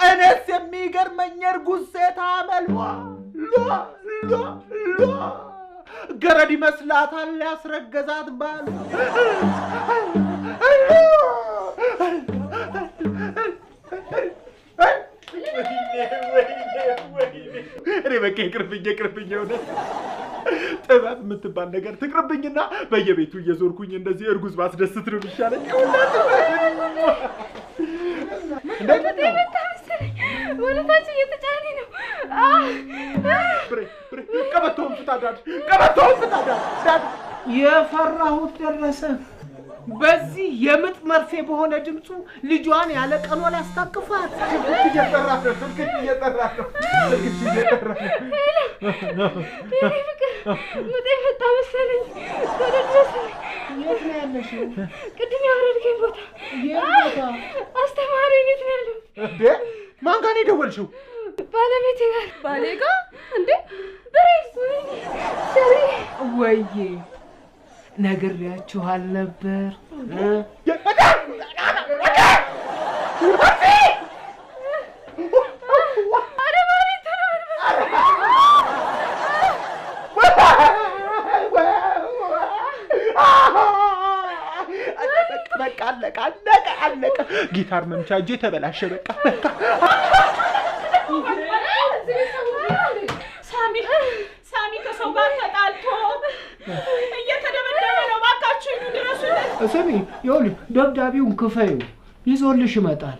እኔስ የሚገርመኝ እርጉዝ ሴት አመሏ ገረድ ይመስላታል ያስረገዛት ባሉ እኔ በቃ ይቅርብኝ ሆነ ጥበብ የምትባል ነገር ትቅርብኝና በየቤቱ እየዞርኩኝ እንደዚህ እርጉዝ ባስደስት ነው የሚሻለኝ። ወለታችን እየተጫነ ነው። ቀበቶውን ፍታ ዳድ። የፈራሁት ደረሰ። በዚህ የምጥ መርፌ በሆነ ድምፁ ልጇን ያለ ቀኗ ላስታቅፋት። ስልክ እየጠራ ነው። ምጤ መጣ መሰለኝ። ተደረሰኝ። የት ነው ያለሽው? ቅድም ያወረድከኝ ቦታ። የት ቦታ? አስተማሪ ቤት ነው ያለው። እንዴ ማን ጋር ነው የደወልሽው? ባለቤቴ ጋር። ባሌ ጋር? እንዴ ብሬስ ወይዬ ነግሬያችኋል ነበር። በቃ አለቀ። ጊታር መምቻ እጄ ተበላሸ። በቃ ሳሚ ከሰው ጋር ተጣልቶ እየተደበደበ ነው። እባካችሁ ድረሱለት። ስሚ፣ ይኸውልሽ ደብዳቤውን ክፈዩ፣ ይዞልሽ ይመጣል።